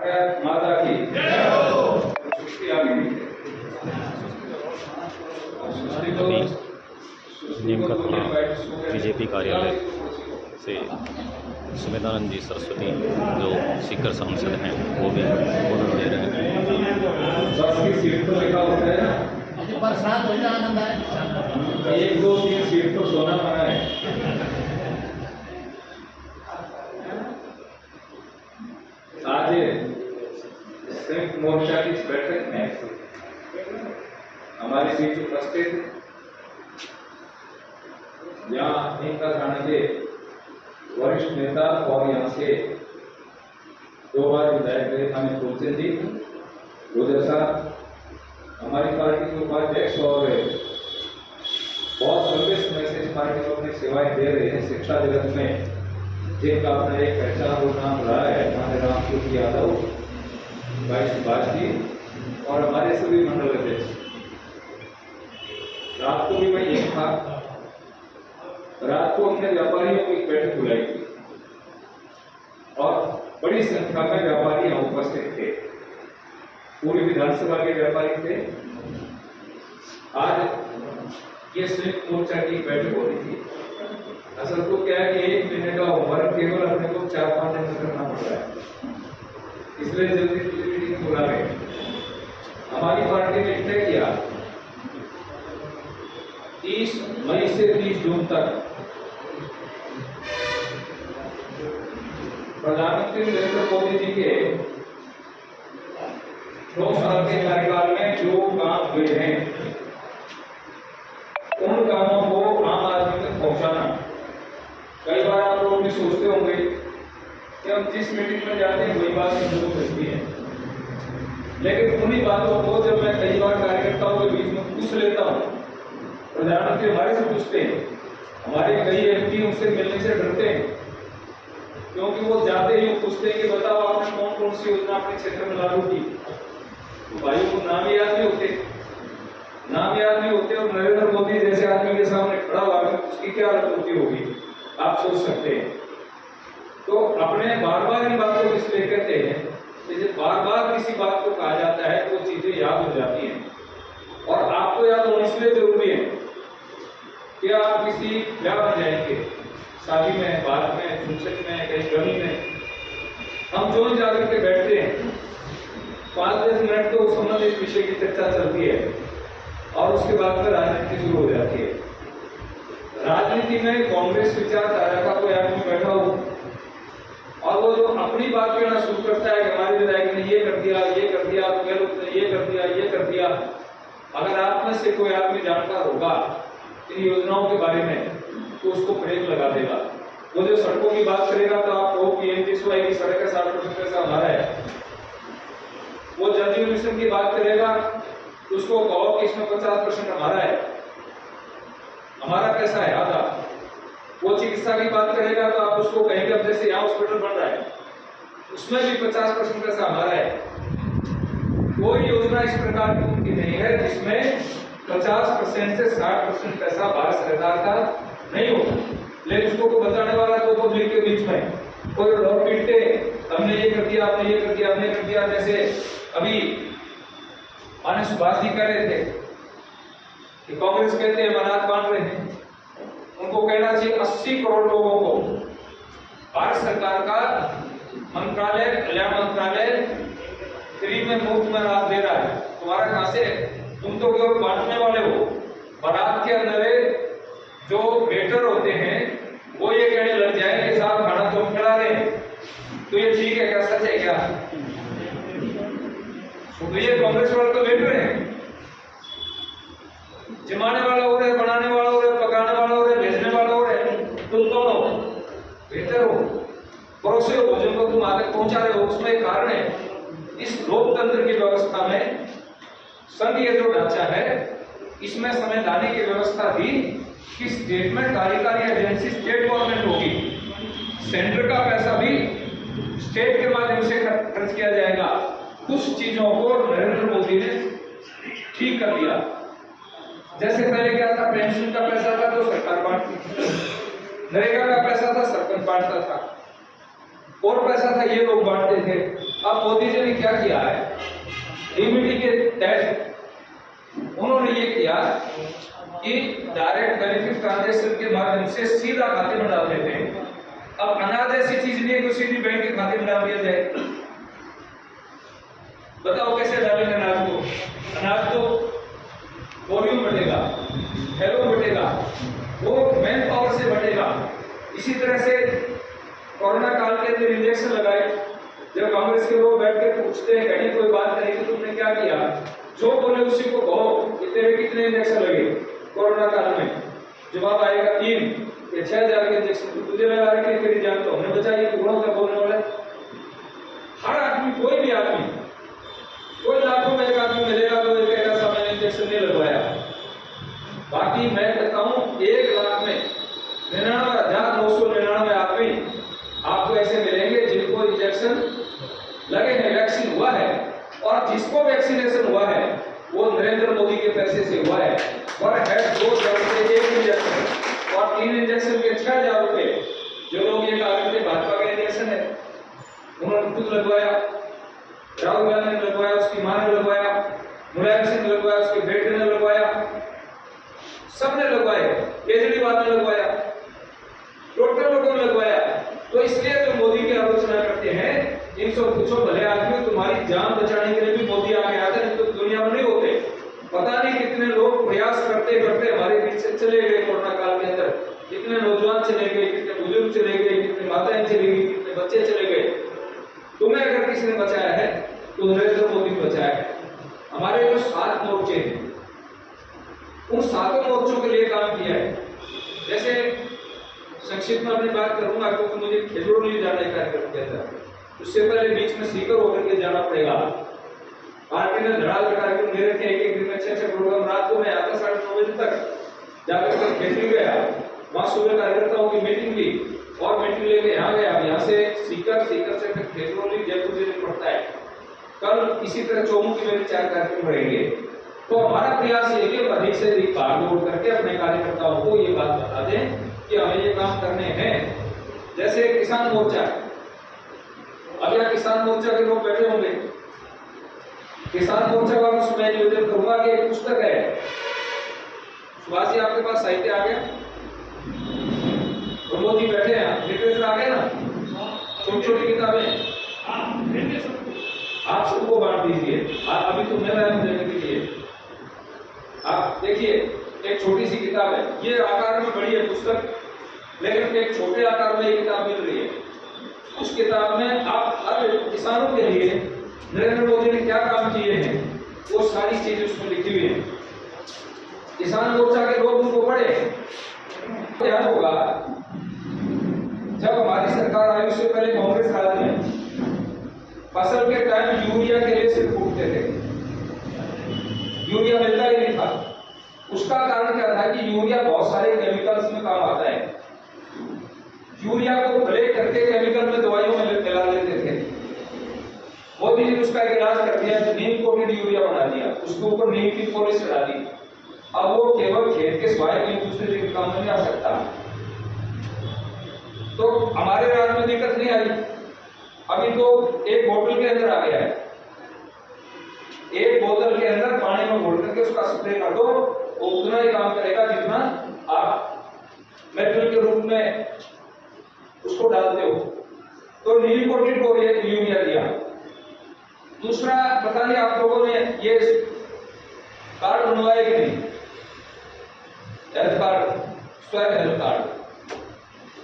भारत माता की जय हो। नीम का थाना बीजेपी कार्यालय से सुमेधानंद जी सरस्वती जो सीकर सांसद हैं वो भी उन्होंने दे रहे हैं। बस की सीट तो लिखा होता है ना, बरसात हो जाए आनंद आए। 1 2 3 सीट तो सोना मना है। आज संयुक्त मोर्चा की इस बैठक में हमारे बीच उपस्थित यहाँ नीमका थाना के वरिष्ठ नेता और यहाँ से 2 बार विधायक रहे हमें फूलचंद जी गुजर साहब, हमारी पार्टी के उपाध्यक्ष और बहुत लंबे समय से इस पार्टी को अपनी सेवाएं दे रहे हैं शिक्षा जगत में, जिनका अपना एक पहचान और नाम रहा है, हमारे रामसूर यादव, भाई सुभाष जी और हमारे सभी मंडल अध्यक्ष। रात को भी मैं यही था, रात को हमने व्यापारियों की एक बैठक बुलाई थी और बड़ी संख्या में व्यापारी यहाँ उपस्थित थे, पूरी विधानसभा के व्यापारी थे। आज ये संयुक्त मोर्चा की बैठक हो रही थी। असल तो क्या है कि 1 महीने का होमवर्क केवल अपने को 4-5 दिन में करना पड़ रहा है, इसलिए जल्दी मीटिंग बुला रहे। हमारी पार्टी ने तय किया 30 मई से 30 जून तक प्रधानमंत्री नरेंद्र मोदी जी के 2 साल के कार्यकाल में जो काम हुए हैं उन कामों को आम आदमी तक पहुंचाना। कई बार आप लोग भी सोचते होंगे कि हम जिस मीटिंग में जाते हैं वही बात शुरू करती है, लेकिन उन्हीं बातों को जब मैं कई बार कार्यकर्ताओं के बीच में पूछ लेता हूँ, प्रधानमंत्री हमारे से पूछते हैं, हमारे कई एमपी उनसे मिलने से डरते हैं, क्योंकि वो जाते ही पूछते हैं कि बताओ आपने कौन कौन सी योजना अपने क्षेत्र में लागू की। तो भाइयों को नाम याद नहीं होते, नाम याद नहीं होते और नरेंद्र मोदी जैसे आदमी के सामने खड़ा हुआ उसकी क्या अनुभूति होगी आप सोच सकते हैं। तो अपने बार बार इन बातों को इसलिए कहते हैं कि जब बार बार किसी बात को कहा जाता है तो वो चीजें याद हो जाती हैं, और आपको याद होना इसलिए जरूरी है कि आप किसी ब्याह में जाएंगे, शादी में, बात में, फंक्शन में, कहीं गमी में, हम जो जाकर के बैठते हैं 5-10 मिनट तो संबंधित विषय की चर्चा चलती है और उसके बाद में राजनीति शुरू हो जाती है। राजनीति में कांग्रेस विचारधारा का कोई आदमी बैठा हो और वो जो अपनी बात कहना शुरू करता है कि हमारे विधायक ने ये कर दिया, ये कर दिया, गहलोत ने ये कर दिया, ये कर दिया। अगर आप में से कोई आदमी जानकार होगा इन योजनाओं के बारे में तो उसको ब्रेक लगा देगा। वो जो सड़कों की बात करेगा तो आप कहो कि एमजीएसवाई की सड़क का 60% पैसा हमारा है। वो जल जीवन मिशन की बात करेगा तो उसको कहो कि इसमें 50% हमारा है, हमारा पैसा है आधा। वो चिकित्सा की बात करेगा तो आप उसको कहेंगे अब जैसे यहाँ हॉस्पिटल बन रहा है उसमें भी 50% पैसा हमारा है। कोई योजना इस प्रकार की उनकी नहीं है जिसमें 50% से 60% पैसा भारत सरकार का नहीं हो, लेकिन उसको को बताने वाला तो पब्लिक के बीच में कोई लोग पीटते हमने ये कर दिया, आपने ये कर दिया, हमने कर दिया। जैसे अभी माननीय सुभाष जी कह रहे थे कि कांग्रेस कहते हैं मनात बांट रहे हैं, उनको कहना चाहिए 80 करोड़ लोगों को भारत सरकार का मंत्रालय, कल्याण मंत्रालय फ्री में मुफ्त में राहत दे रहा है। तुम्हारा कहां से, तुम तो केवल बांटने वाले हो। बारात के अंदर जो वेटर होते हैं वो ये कहने लग जाए कि साहब खाना तो हम खिला रहे हैं, तो ये ठीक है क्या, सच है क्या? तो ये कांग्रेस वाले तो वेटर हैं, जमाने वाला हो रहा है, बनाने वाला हो रहा है, पकाने वाला हो रहा है, भेजने वाला हो रहा है। तुम कौन हो? वेटर हो, परोसे हो, भोजन को तुम आगे पहुंचा रहे हो। उसमें एक कारण है, इस लोकतंत्र की व्यवस्था में संघीय जो ढांचा है इसमें संवैधानिक की व्यवस्था थी कि स्टेट में कार्यकारी एजेंसी स्टेट गवर्नमेंट होगी, सेंटर का पैसा भी स्टेट के माध्यम से खर्च किया जाएगा। कुछ चीजों को नरेंद्र मोदी ने ठीक कर दिया। जैसे पहले क्या था, पेंशन का पैसा था तो सरकार बांटती, नरेगा का पैसा था सरपंच बांटता था, और पैसा था ये लोग बांटते थे। अब मोदी जी ने क्या किया है, डीबीटी के तहत उन्होंने ये किया कि डायरेक्ट बेनिफिट ट्रांजैक्शन के माध्यम से सीधा खाते में डाल देते हैं। अब अनाज ऐसी चीज नहीं है कि सीधी बैंक के खाते में डाल दिया जाए। बताओ कैसे डालेंगे अनाज को? अनाज तो वॉल्यूम बढ़ेगा, वैल्यूम बढ़ेगा, वो मैन पावर से बढ़ेगा। इसी तरह से कोरोना काल के अंदर इंजेक्शन लगाए, जब कांग्रेस के लोग बैठ कर पूछते हैं कहीं कोई बात करेगी तो तुमने क्या किया, जो बोले उसी को कहो कि तेरे कितने इंजेक्शन लगे कोरोना काल में, जवाब आएगा 3 या 6000 के इंजेक्शन तुझे लगा रखे, तेरी जान तो हमने बचाई। कौन सा बोलने वाला? हर आदमी, कोई भी आदमी, कोई लाखों में एक आदमी मिलेगा तो एक ऐसा मैंने इंजेक्शन नहीं लगवाया। बाकी मैं कहता हूं 1 लाख में 99,999 आदमी आपको ऐसे मिलेंगे जिनको इंजेक्शन लगे हैं, वैक्सीन हुआ है, और जिसको वैक्सीनेशन हुआ है वो नरेंद्र मोदी के पैसे से हुआ है। पर हेड 2 से 1 इंजेक्शन और 3 इंजेक्शन के 6000 रुपए। जो लोग ये कहा थे भाजपा का इंजेक्शन है, उन्होंने खुद लगवाया, राहुल गांधी ने लगवाया, उसकी मां ने लगवाया, मुलायम सिंह ने लगवाया, उसके बेटे ने लगवाया, सबने लगवाया, केजरीवाल ने लगवाया, टोटल लोगों ने लगवाया। तो इसलिए जो मोदी की आलोचना करते हैं, इनसे पूछो भले आदमी तुम्हारी जान बचाने के लिए भी मोदी आगे आते, नहीं तो दुनिया में नहीं होते। पता नहीं कितने लोग प्रयास करते करते हमारे बीच से चले गए कोरोना काल के अंदर, कितने नौजवान चले गए, कितने बुजुर्ग चले गए, कितनी माताएं चली गई, कितने बच्चे चले गए। तुम्हें अगर किसी ने बचाया है तो नरेंद्र मोदी ने बचाया है। हमारे जो 7 मोर्चे हैं, उन 7 मोर्चों के लिए काम किया है। जैसे संक्षिप्त में अपनी बात करूंगा क्योंकि मुझे खेजड़ोली जाना है कार्यक्रम के अंदर, उससे पहले बीच में सीकर होकर के जाना पड़ेगा। पार्टी ने धड़ाल का कार्यक्रम दे रखे, एक दिन में 6 प्रोग्राम। रात को मैं आता 9:30 बजे तक जाकर खेजड़ी गया, वहां सुबह कार्यकर्ताओं की मीटिंग ली और मीटिंग लेके यहाँ गया। यहाँ से सीकर से फिर खेजड़ोली जयपुर जिले पड़ता है। कल इसी तरह चौमुखी में 4 कार्यक्रम रहेंगे। तो हमारा प्रयास ये कि अधिक से अधिक भाग करके अपने कार्यकर्ताओं को ये बात बता दें कि हमें ये काम करने हैं। जैसे किसान मोर्चा, अब यहाँ किसान मोर्चा के लोग बैठे होंगे, किसान मोर्चा वालों से मैं निवेदन करूंगा कि एक पुस्तक है, सुभाष जी आपके पास साहित्य आ गया, प्रमोद जी बैठे हैं, लिटरेचर आ गया ना, छोटी छोटी किताबें आप सबको बांट दीजिए। अभी तो मैं लाया देने के लिए, आप देखिए एक छोटी सी किताब है, ये आकार में बड़ी है पुस्तक, लेकिन एक छोटे आकार में ये किताब मिल रही है। उस किताब में आप हर किसानों के लिए नरेंद्र मोदी ने क्या काम किए हैं वो सारी चीजें उसमें लिखी हुई है। किसान मोर्चा के लोग उनको पढ़े, ध्यान होगा जब हमारी सरकार आई उससे पहले कांग्रेस राज में फसल के टाइम यूरिया के लिए सिर्फ फूटते थे, यूरिया मिलता ही नहीं था। उसका कारण क्या था कि यूरिया बहुत सारे केमिकल्स में काम आता है। यूरिया को ब्रेक करके केमिकल में दवाइयों में मिला लेते थे। मोदी जी ने उसका एक इलाज कर दिया, नीम कोटेड यूरिया बना दिया, उसके ऊपर नीम की पॉलिश चढ़ा दी। अब वो केवल खेत के सिवाय कहीं दूसरे जगह काम में नहीं आ सकता। तो हमारे राज्य में दिक्कत नहीं आई। अभी तो एक बोतल के अंदर आ गया है, एक बोतल के अंदर पानी में घोल करके उसका स्प्रे कर दो, वो उतना ही काम करेगा जितना आप मेटल के रूप में उसको डालते हो। तो नीम कोटेड को यूरिया दिया। दूसरा, पता नहीं आप लोगों ने ये कार्ड बनवाए कि नहीं, हेल्थ कार्ड, स्वयं हेल्थ कार्ड।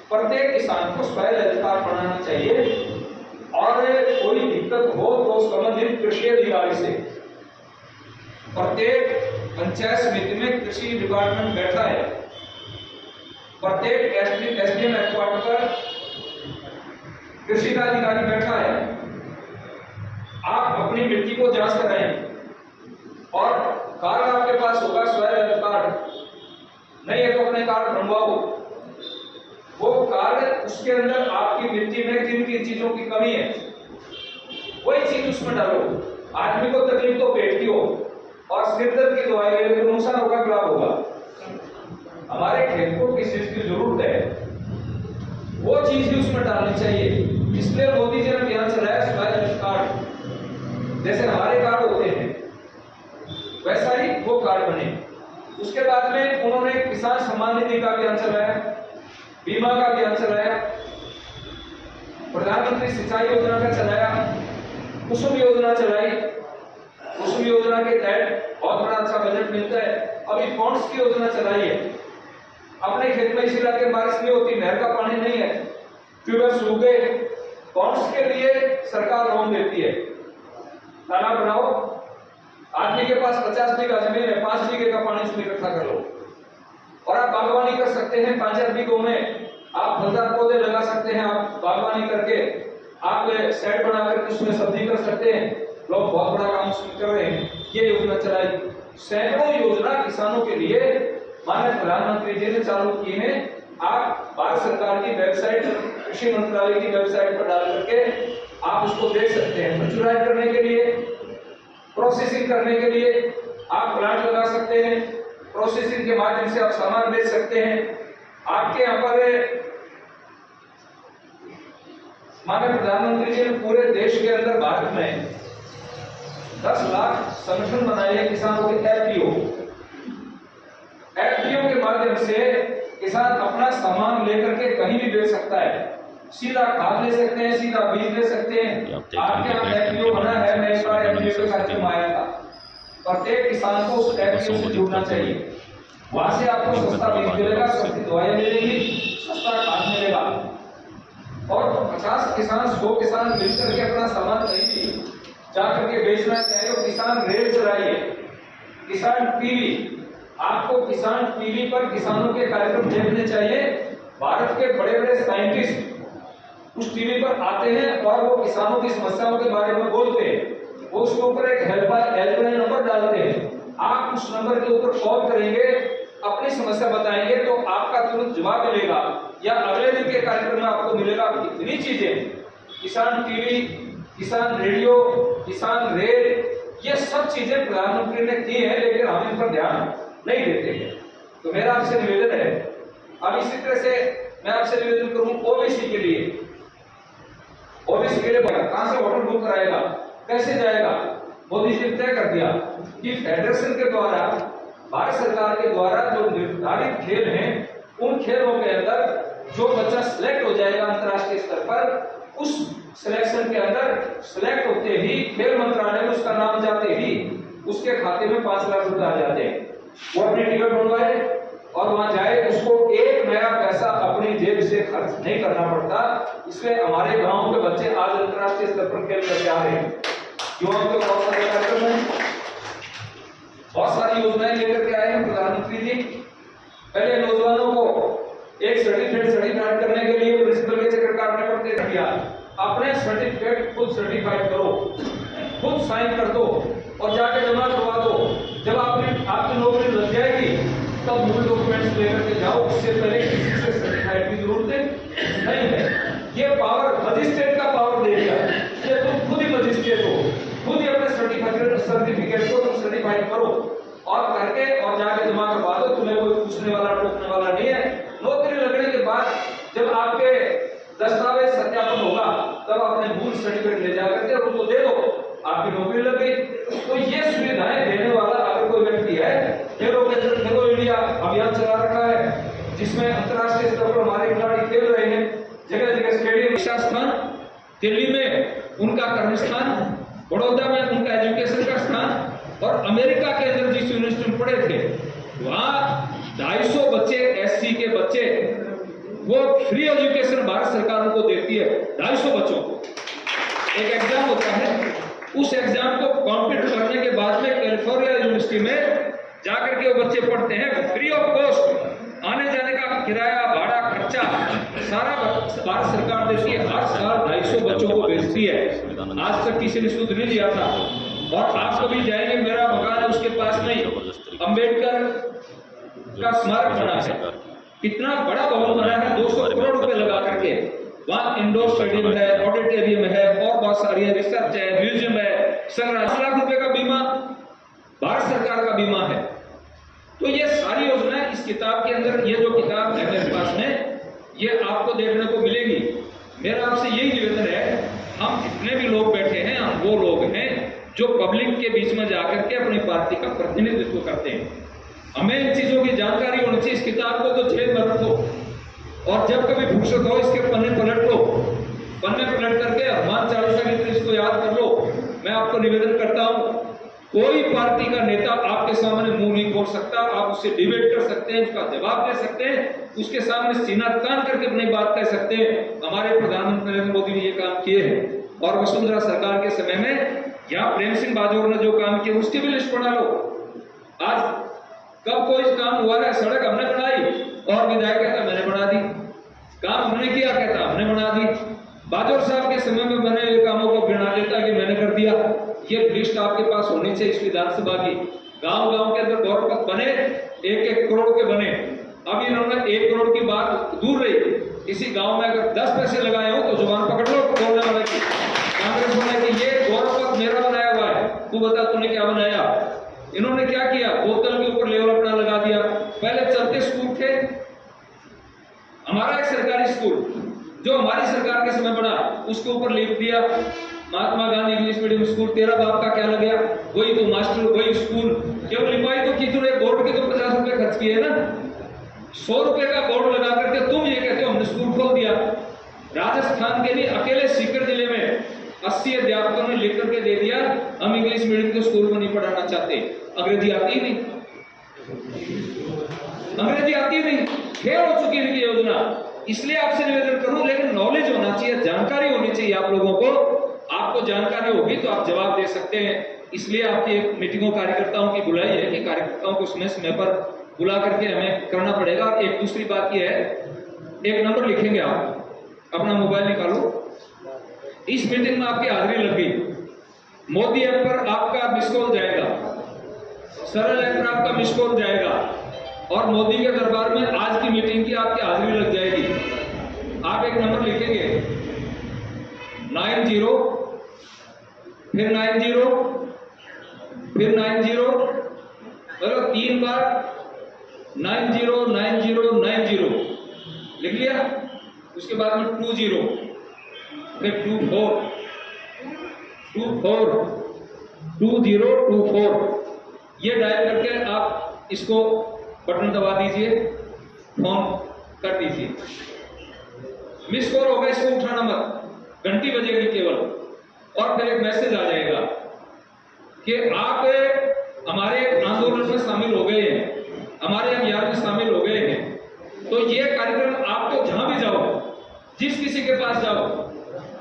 प्रत्येक किसान को स्वयं हेल्थ कार्ड बनाना चाहिए और कोई दिक्कत हो तो संबंधित कृषि अधिकारी से, प्रत्येक पंचायत समिति में कृषि डिपार्टमेंट बैठा है, प्रत्येक एसडीएम हेडक्वार्टर पर कृषि का अधिकारी बैठा है। आप अपनी मिट्टी को जांच कराएं और कार्ड आपके पास होगा, स्वयं हेल्थ कार्ड नहीं है तो अपने कार्ड बनवाओ। वो कार्ड, उसके अंदर आपकी मिट्टी में किन किन चीजों की कमी है वही चीज उसमें डालो। आदमी को तकलीफ तो पेट की हो और सिर दर्द की दवाई ले तो नुकसान होगा, लाभ होगा। हमारे खेत को किस चीज की जरूरत है वो चीज भी उसमें डालनी चाहिए। इसलिए मोदी जी ने अभियान चलाया स्वयं हेल्थ कार्ड। जैसे हमारे कार्ड होते हैं वैसा ही वो कार्ड बने। उसके बाद में उन्होंने किसान सम्मान निधि का अभियान चलाया, बीमा का अभियान चलाया, प्रधानमंत्री सिंचाई योजना का चलाया, कुसुम योजना चलाई। कुसुम योजना के तहत बहुत बड़ा अच्छा बजट मिलता है। अभी पॉन्ड्स की योजना चलाई है। अपने खेत में इस इलाके बारिश नहीं होती, नहर का पानी नहीं है, ट्यूबवेल सूख गए, पॉन्ड्स के लिए सरकार लोन देती है। तालाब बनाओ, आदमी के पास 50 बीघा जमीन है, 5 बीघे का पानी उसमें इकट्ठा कर लो और आप बागवानी कर सकते हैं। 5-4 बीघों में आप फलदार पौधे लगा सकते हैं। आप बागवानी करके आप सेट बना करके उसमें सब्जी कर सकते हैं। लोग बहुत बड़ा काम उसमें कर रहे हैं। ये योजना चलाई, सैकड़ों योजना किसानों के लिए माननीय प्रधानमंत्री जी ने चालू की है। आप भारत सरकार की वेबसाइट, कृषि मंत्रालय की वेबसाइट पर डाल करके आप उसको देख सकते हैं। मच्योराइज करने के लिए, प्रोसेसिंग करने के लिए आप प्लांट लगा सकते हैं। प्रोसेसिंग के माध्यम से आप सामान बेच सकते हैं। आपके यहाँ पर माननीय प्रधानमंत्री जी ने पूरे देश के अंदर भारत में 10 लाख संगठन बनाए हैं किसानों के एफपीओ। एफपीओ के माध्यम से किसान अपना सामान लेकर के कहीं भी बेच सकता है। सीधा खाद ले सकते हैं, सीधा बीज ले सकते हैं। आपके यहाँ एफपीओ बना है, मैं इस बार एफपीओ के कार्यक्रम आया था। प्रत्येक किसान को उस एफपीओ से जुड़ना चाहिए। वहां से आपको सस्ता बीज मिलेगा, सस्ती दवाइयां मिलेगी, सस्ता खाद मिलेगा और 50 किसान 100 किसान मिलकर के अपना सामान कहीं भी जाकर के बेचना चाहिए। किसान रेल चलाइए, किसान टीवी, आपको किसान टीवी पर किसानों के कार्यक्रम देखने चाहिए। भारत के बड़े बड़े साइंटिस्ट उस टीवी पर आते हैं और वो किसानों की समस्याओं के बारे में बोलते हैं। वो उसके ऊपर एक हेल्पलाइन नंबर डालते हैं। आप उस नंबर के ऊपर कॉल करेंगे, अपनी समस्या बताएंगे तो आपका तुरंत जवाब मिलेगा या अगले दिन के कार्यक्रम में आपको मिलेगा। इतनी चीजें, किसान टीवी, किसान रेडियो, किसान रेल, ये सब चीजें प्रधानमंत्री ने की है, लेकिन हम इन पर ध्यान नहीं देते हैं। तो मेरा आपसे निवेदन है, अब इसी तरह से मैं आपसे निवेदन करूं ओबीसी के लिए। ओबीसी के लिए कहां से होटल बुक कराएगा, कैसे जाएगा? मोदी जी ने तय कर दिया कि फेडरेशन के द्वारा, भारत सरकार के द्वारा जो निर्धारित खेल हैं, उन खेलों के अंदर जो बच्चा सिलेक्ट हो जाएगा अंतर्राष्ट्रीय स्तर पर, उस सिलेक्शन के अंदर सिलेक्ट होते ही खेल मंत्रालय में उसका नाम जाते ही उसके खाते में 5 लाख रुपए आ जाते हैं। वो अपनी टिकट बनवाए और वहां जाए, उसको एक नया पैसा अपनी जेब से खर्च नहीं करना पड़ता। इसलिए हमारे गांव के बच्चे आज अंतर्राष्ट्रीय स्तर पर खेल करके आ रहे हैं। युवाओं के बहुत सारे कार्यक्रम हैं, बहुत सारी योजनाएं लेकर के आए हैं प्रधानमंत्री जी। पहले नौजवानों को एक सर्टिफिकेट करने के लिए प्रिंसिपल के चक्कर काटने पड़ते थे। अपने सर्टिफिकेट खुद सर्टिफाइड करो, खुद साइन कर दो और जाके जमा करवा दो। जब आपकी नौकरी लग जाएगी तब मूल डॉक्यूमेंट्स लेकर के जाओ। उससे पहले किसी से सर्टिफाइड की जरूरत नहीं है। ये पावर मजिस्ट्रेट का पावर दे दिया। ये तुम खुद ही मजिस्ट्रेट हो, खुद ही अपने सर्टिफिकेट को तुम सर्टिफाइड करो और करके और जाके जमा करवा दो। तुम्हें कोई पूछने वाला टोकने वाला नहीं है। नौकरी लगने के बाद जब आपके दस्तावेज सत्यापन होगा तब अपने मूल सर्टिफिकेट ले जाकर के उनको दे दो, आपकी नौकरी लग गई। तो ये सुविधाएं देने वाला अगर कोई व्यक्ति है, खेलो इंडिया अभियान चला रखा है जिसमें अंतर्राष्ट्रीय स्तर पर हमारे खिलाड़ी खेल रहे हैं। जगह जगह स्टेडियम, स्थान दिल्ली में उनका कर्म स्थान, बड़ौदा में उनका एजुकेशन का स्थान और अमेरिका के अंदर जिस यूनिवर्सिटी में पढ़े थे वहां 250 बच्चे एससी के बच्चे वो फ्री एजुकेशन भारत सरकार उनको देती है। 250 बच्चों को एक एग्जाम होता है, उस एग्जाम को कॉम्पीट करने के बाद में कैलिफोर्निया यूनिवर्सिटी में जाकर के वो बच्चे पढ़ते हैं फ्री ऑफ कॉस्ट। आने जाने का किराया, भाड़ा, खर्चा सारा भारत सरकार देती है। हर साल 250 बच्चों को भेजती है। आज तक किसी ने शुद्ध नहीं लिया था। और आप कभी जाएंगे, मेरा मकान है उसके पास नहीं, अंबेडकर का स्मारक बना है, कितना बड़ा भवन बना है, 200 करोड़ रुपए लगा करके। वहाँ इंडोर स्टेडियम है, ऑडिटोरियम है और बहुत सारी रिसर्च है, म्यूजियम है। 7 लाख रुपए का बीमा भारत सरकार का बीमा है। तो ये सारी योजनाएं इस किताब के अंदर, ये जो किताब है मेरे पास में, ये आपको देखने को मिलेगी। मेरा आपसे यही निवेदन है, हम जितने भी लोग बैठे हैं, हम वो लोग हैं जो पब्लिक के बीच में जाकर के अपनी पार्टी का प्रतिनिधित्व करते हैं। हमें इन चीजों की जानकारी होनी चाहिए। इस किताब को तो जेब में रखो और जब कभी फुर्सत हो इसके पन्ने पलट लो, पन्ने पलट करके हनुमान चालीसा की तरह इसको याद कर लो। मैं आपको निवेदन करता हूं, कोई पार्टी का नेता आपके सामने मुंह नहीं खोल सकता। आप उससे डिबेट कर सकते हैं, उसका जवाब दे सकते हैं, उसके सामने सीना तान करके अपनी बात कह सकते हैं। हमारे प्रधानमंत्री नरेंद्र मोदी ने ये काम किए हैं और वसुंधरा सरकार के समय में यहाँ प्रेम सिंह बाजौर ने जो काम किया उसकी भी लिस्ट बना लो। आज कब कोई काम हुआ है? सड़क हमने बनाई और विधायक कहता मैंने बना दी, काम हमने किया कहता हमने बना दी। बाजौर साहब के समय में बने हुए कामों को गिना लेता कि मैंने कर दिया। ये लिस्ट आपके पास होनी चाहिए इस विधानसभा की। गांव-गांव के अंदर गौरव पथ बने, 1-1 करोड़ के बने। अब इन्होंने 1 करोड़ की बात दूर रही, किसी गांव में अगर 10 पैसे लगाए हो तो जुबान पकड़ लो बोलने वाले की। कांग्रेस वाले की ये गौरव पथ मेरा बनाया हुआ है, तू बता तूने क्या बनाया। इन्होंने क्या किया? बोतल के ऊपर लेवल अपना लगा दिया। पहले चलते स्कूल थे, हमारा एक सरकारी स्कूल जो हमारी सरकार के समय बना उसके ऊपर लिख दिया Mahatma Gandhi English medium school. तेरा बाप का क्या लग गया? वही तो मास्टर, वही स्कूल। केवल लिपाई तो की तूने, बोर्ड के तो 50 रुपए खर्च किए ना। 100 रुपए का बोर्ड लगा करके तुम ये कहते हो हमने स्कूल खोल दिया। राजस्थान के लिए अकेले सीकर जिले में 80 अध्यापकों ने लिख करके दे दिया हम इंग्लिश मीडियम के स्कूल में नहीं पढ़ाना चाहते। अंग्रेजी आती ही नहीं, अंग्रेजी आती ही नहीं, फेल हो चुकी है इनकी योजना। इसलिए आपसे निवेदन करूं, लेकिन नॉलेज होना चाहिए, जानकारी होनी चाहिए आप लोगों को। आपको जानकारी होगी तो आप जवाब दे सकते हैं। इसलिए आपकी मीटिंगों कार्यकर्ताओं की बुलाई है कि कार्यकर्ताओं को समय समय पर बुला करके हमें करना पड़ेगा। एक दूसरी बात यह है, एक नंबर लिखेंगे, आप अपना मोबाइल निकालो। इस मीटिंग में आपकी हाजिरी लग गई, मोदी ऐप पर आपका मिस कॉल जाएगा, सरल ऐप पर आपका मिस कॉल जाएगा और मोदी के दरबार में आज की मीटिंग की आपकी हाजिरी लग जाएगी। आप एक नंबर लिखेंगे 90 फिर 90 फिर 90, मतलब 3 बार 90 90 90 लिख लिया। उसके बाद में 20 फिर 24 24 2024 ये डायल करके आप इसको बटन दबा दीजिए, फोन कर दीजिए। मिस कॉल होगा, इसको उठाना मत, घंटी बजेगी केवल और फिर एक मैसेज आ जाएगा कि आप हमारे आंदोलन में शामिल हो गए हैं, हमारे अभियान में शामिल हो गए हैं। तो ये कार्यक्रम आपको जहां भी जाओ, जिस किसी के पास जाओ,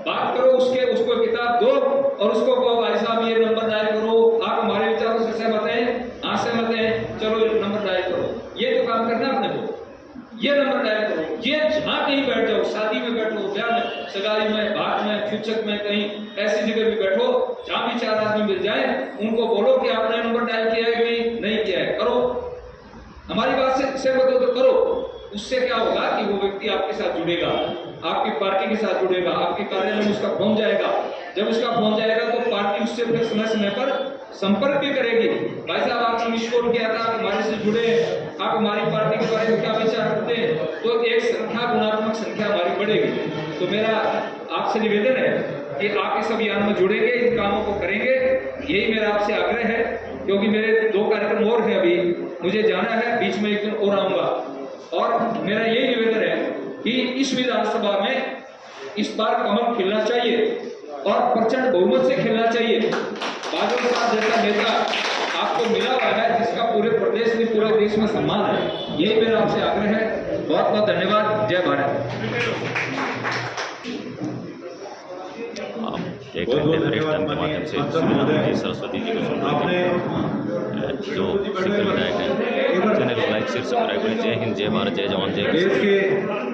बात करो, उसको किताब दो और उसको कहो भाई साहब ये नंबर डायल करो, आप हमारे विचारों से सहमत हैं, हाँ सहमत हैं, चलो नंबर डायल करो। ये तो काम करना अपने को, ये नंबर डायल करो। ये जहां कहीं बैठ जाओ, शादी में बैठो, ब्याह में, सगाई में, बात में, शिक्षक में, कहीं ऐसी जगह भी बैठो जहां भी 4 आदमी मिल जाए, उनको बोलो कि आपने नंबर डायल किया है कि नहीं किया है, करो। हमारी बात से सहमत हो तो करो। उससे क्या होगा कि वो व्यक्ति आपके साथ जुड़ेगा, आपकी पार्टी के साथ जुड़ेगा, आपके कार्यालय में उसका फोन जाएगा। जब उसका फोन जाएगा तो पार्टी उससे फिर समय समय पर संपर्क भी करेगी। भाई साहब आपने मिस कॉल किया था, आप हमारे से जुड़े, आप हमारी पार्टी के बारे में क्या विचार करते हैं, तो एक संख्या, गुणात्मक संख्या हमारी बढ़ेगी। तो मेरा आपसे निवेदन है कि आप इस अभियान में जुड़ेंगे, इन कामों को करेंगे, यही मेरा आपसे आग्रह है। क्योंकि मेरे 2 कार्यक्रम और हैं, अभी मुझे जाना है, बीच में एक दिन और आऊंगा। और मेरा यही निवेदन है कि इस विधानसभा में इस बार कमल खिलना चाहिए और प्रचंड बहुमत से खिलना चाहिए। बाजौर साहब जैसा नेता आपको मिला हुआ है, जिसका पूरे प्रदेश में, पूरे देश में सम्मान है। यही मेरा आपसे आग्रह है। बहुत बहुत धन्यवाद। जय भारत। एक घंटे ब्रेक टाइम के माध्यम से सुमेधानंद जी सरस्वती जी को सुनते जो सीकर विधायक हैं। चैनल को लाइक शेयर सब्सक्राइब करें। जय हिंद, जय भारत, जय जवान, जय किसान।